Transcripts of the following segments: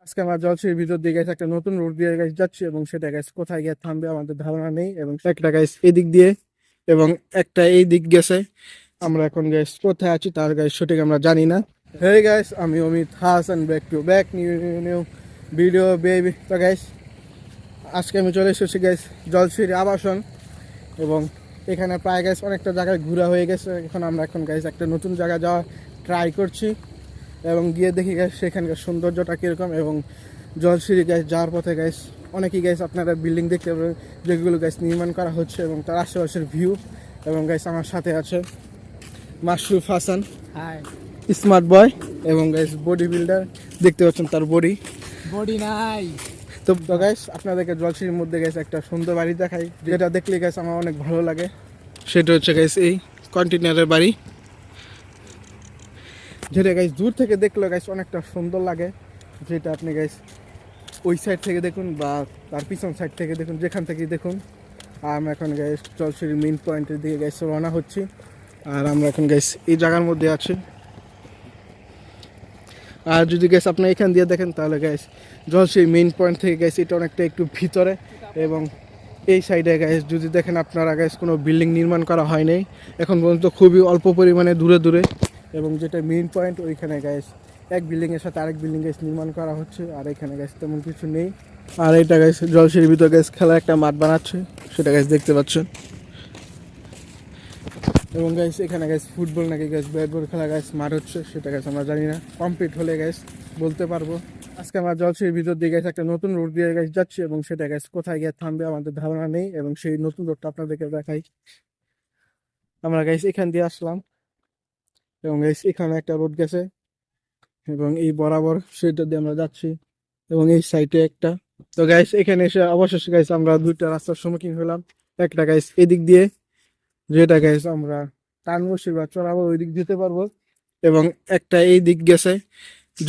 আজকে আমরা জলসির ভিতর দিয়ে গেছে একটা নতুন রোড দিয়ে গেছে যাচ্ছি এবং সেটা গেছে কোথায় গিয়ে থামবে আমাদের ধারণা নেই এবং একটা গাইস এদিক দিয়ে এবং একটা এই দিক গেছে। আমরা এখন গাইস কোথায় আছি তার গাইস সঠিক আমরা জানি না। হে গাইস, আমি Amit Hasan, back to back new new video baby. তো গাইস আজকে আমি চলে এসেছি গাইস জলসির আবাসন এবং এখানে প্রায় গাইস অনেকটা জায়গায় ঘোরা হয়ে গেছে। এখন গাইস একটা নতুন জায়গা যাওয়া ট্রাই করছি এবং গিয়ে দেখি গাইস সেখানকার সৌন্দর্যটা কীরকম। এবং জলসিঁড়ি গাইস যাওয়ার পথে গাইস অনেকেই গাইস আপনারা বিল্ডিং দেখতে পাবেন যেগুলো গাইস নির্মাণ করা হচ্ছে এবং তার আশেপাশের ভিউ। এবং গাইস আমার সাথে আছে Mashruf Hasan, high. Smart boy এবং গাইস বডি বিল্ডার, দেখতে পাচ্ছেন তার বডি নাই। তো গাইস আপনাদেরকে জলসিঁড়ির মধ্যে গাইস একটা সুন্দর বাড়ি দেখাই, যেটা দেখলে গাইস আমার অনেক ভালো লাগে। সেটা হচ্ছে গাইস এই কন্টেনারের বাড়ি, যেটা গাইস দূর থেকে দেখলে গাইস অনেকটা সুন্দর লাগে। যেটা আপনি গাইস ওই সাইড থেকে দেখুন বা তার পিছন সাইড থেকে দেখুন, যেখান থেকেই দেখুন। আর আমরা এখন গাইস জলসিঁড়ির মেইন পয়েন্টের দিকে গাইস রওনা হচ্ছি। আর আমরা এখন গাইস এই জায়গার মধ্যে আছি। আর যদি গাইস আপনি এখান দিয়ে দেখেন তাহলে গাইস জলসিঁড়ির মেইন পয়েন্ট থেকে গাইস এটা অনেকটা একটু ভিতরে এবং এই সাইডে গাইস যদি দেখেন আপনারা গাইস কোনো বিল্ডিং নির্মাণ করা হয়নি এখন পর্যন্ত, খুবই অল্প পরিমাণে দূরে দূরে। এবং যেটা মেইন পয়েন্ট ওইখানে গাইস এক বিল্ডিংয়ের সাথে আরেক বিল্ডিং গাইস নির্মাণ করা হচ্ছে। আর এখানে গাইস তেমন কিছু নেই। আর এটা গাইস জলসিঁড়ির ভিতরে গাইস খেলার একটা মাঠ বানাচ্ছে, সেটা গাইস দেখতে পাচ্ছেন। এবং গাইস এখানে গাইস ফুটবল নাকি গাইস ব্যাট বল খেলা গাইস মাঠ হচ্ছে, সেটা গাইস আমরা জানি না। কমপ্লিট হলে গাইস বলতে পারবো। আজকে আমরা জলসিঁড়ির ভিতর দিয়ে গাইস একটা নতুন রোড দিয়ে গাইস যাচ্ছি এবং সেটা গাইস কোথায় গিয়ে থামবে আমাদের ধারণা নেই এবং সেই নতুন রোডটা আপনাদেরকে দেখাই। আমরা গাইস এখান দিয়ে আসলাম এবং গাইস এখানে একটা রোড গেছে এবং এই বরাবর সেটা দিয়ে আমরা যাচ্ছি এবং এই সাইডে একটা। তো গাইস এখানে এসে অবশেষে গাইস আমরা দুইটা রাস্তার সম্মুখীন হলাম। একটা গাইস এদিক দিয়ে, যেটা গাইস আমরা টানবসি বা চড়াবো ওই দিক দিতে পারবো, এবং একটা এই দিক গেছে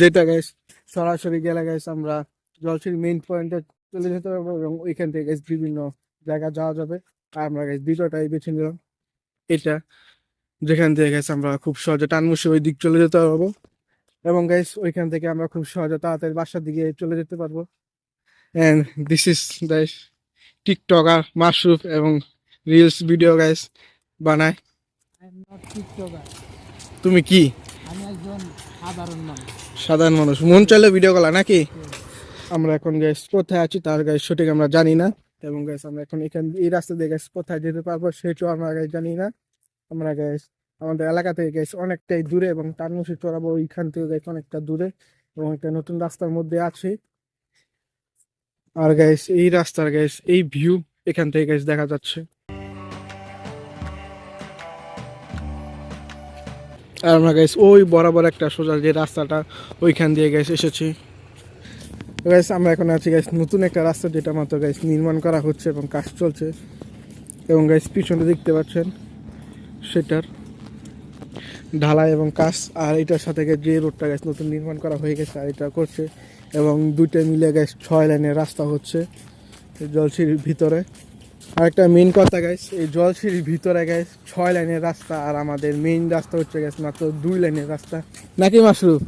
যেটা গাইস সরাসরি গেলে গাইস আমরা জলসিঁড়ি মেইন পয়েন্টে চলে যেতে পারবো এবং ওইখান থেকে গাইস বিভিন্ন জায়গা যাওয়া যাবে। আর আমরা গাইস দ্বিতীয়টাই বেছে নিলাম এটা, যেখান থেকে গাইস আমরা খুব সহজে টানমুসি ওই দিক চলে যেতে পারবো এবং গাইস ওইখান থেকে আমরা খুব সহজে তাড়াতাড়ি বাসার দিকে চলে যেতে পারবো। And this is the TikToker Mashruf এবং রিলস ভিডিও গাইস বানায়। তুমি কি? আমি একজন সাধারণ মানুষ। সাধারণ মানুষ, মন চাইলে ভিডিও করা নাকি? আমরা এখন গাইস কোথায় আছি তার গাইস সঠিক আমরা জানি না এবং গাইস আমরা এখন এখান এই রাস্তা দিয়ে গাইস কোথায় যেতে পারবো সেটাও আমরা গাইস জানি না। আমরা গাইস আমাদের এলাকা থেকে গাইস অনেকটাই দূরে এবং টানমুসি চড়াবো ওইখান থেকে গাইস অনেকটা দূরে এবং একটা নতুন রাস্তার মধ্যে আছি। আর গাইস এই রাস্তার গাইস এই ভিউ এখান থেকে গাইস দেখা যাচ্ছে। আর আমরা গাইস ওই বরাবর একটা সোজা যে রাস্তাটা ওইখান দিয়ে গাইস এসেছি। গাইস আমরা এখন আছি গাইস নতুন একটা রাস্তা, যেটা মাত্র গাইস নির্মাণ করা হচ্ছে এবং কাজ চলছে। এবং গাইস পিছনে দেখতে পাচ্ছেন সেটার ঢালাই এবং কাজ। আর এটার সাথে যে রোডটা গাইস নতুন নির্মাণ করা হয়ে গেছে আর এটা করছে এবং দুইটা মিলে গাইস 6 লাইনের রাস্তা হচ্ছে জলসিঁড়ির ভিতরে। আর একটা মেইন কথা গাইস, এই জলসিঁড়ির ভিতরে গাইস 6 লাইনের রাস্তা আর আমাদের মেইন রাস্তা হচ্ছে গাইস মাত্র 2 লাইনের রাস্তা, নাকি মাশরুফ?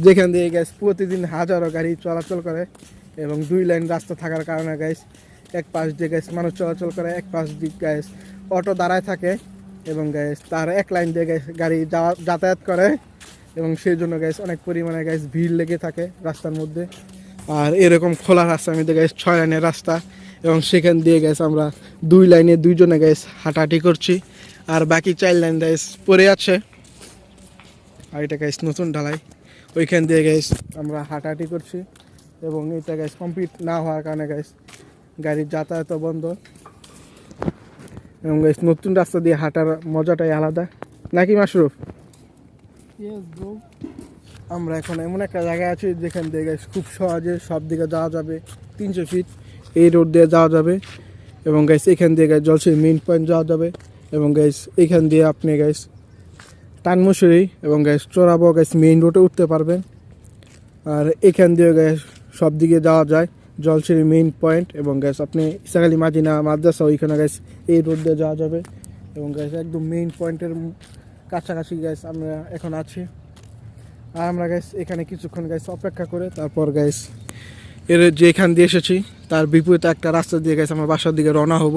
যেখান দিয়ে গাইস প্রতিদিন হাজারো গাড়ি চলাচল করে এবং 2 লাইন রাস্তা থাকার কারণে গাইস এক পাশ দিয়ে গাইস মানুষ চলাচল করে, এক পাশ দিয়ে গাইস অটো দাঁড়ায় থাকে এবং গাইস তার এক লাইন দিয়ে গাইস গাড়ি যাতায়াত করে এবং সেই জন্য গাইস অনেক পরিমাণে গাইস ভিড় লেগে থাকে রাস্তার মধ্যে। আর এরকম খোলা রাস্তার মধ্যে গাইস 6 লাইনের রাস্তা এবং সেখান দিয়ে গাইস আমরা 2 লাইনে দুইজনে গাইস হাঁটাহাঁটি করছি আর বাকি 4 লাইন গাইস পড়ে আছে। আর এটা গাইস নতুন ঢালাই, ওইখান দিয়ে গাইস আমরা হাঁটাহাঁটি করছি এবং এটা গাইস কমপ্লিট না হওয়ার কারণে গাইস গাড়ির যাতায়াত বন্ধ এবং গাইস নতুন রাস্তা দিয়ে হাঁটার মজাটাই আলাদা, নাকি মাশরুফ? আমরা এখন এমন একটা জায়গায় আছি যেখান দিয়ে গাইস খুব সহজে সব দিকে যাওয়া যাবে। 300 ফিট এই রোড দিয়ে যাওয়া যাবে এবং গাইস এখান দিয়ে গাইস জলসিঁড়ির মেইন পয়েন্ট যাওয়া যাবে এবং গাইস এখান দিয়ে আপনি গাইস টানমুসুরি এবং গাইস চোরাবো গাইস মেইন রোডে উঠতে পারবেন। আর এখান দিয়ে গাইস সব দিকে যাওয়া যায় জলসিঁড়ির মেইন পয়েন্ট এবং গাইস আপনি ইসাখালী মাদিনা মাদ্রাসা ওইখানে গাইস এই রোড দিয়ে যাওয়া যাবে এবং গাইস একদম মেইন পয়েন্টের কাছাকাছি গাইস আমরা এখন আছি। আর আমরা গাইস এখানে কিছুক্ষণ গাইস অপেক্ষা করে তারপর গাইস এর যেখান দিয়ে এসেছি তার বিপরীতে একটা রাস্তা দিয়ে গাইস আমরা বাসার দিকে রওনা হব।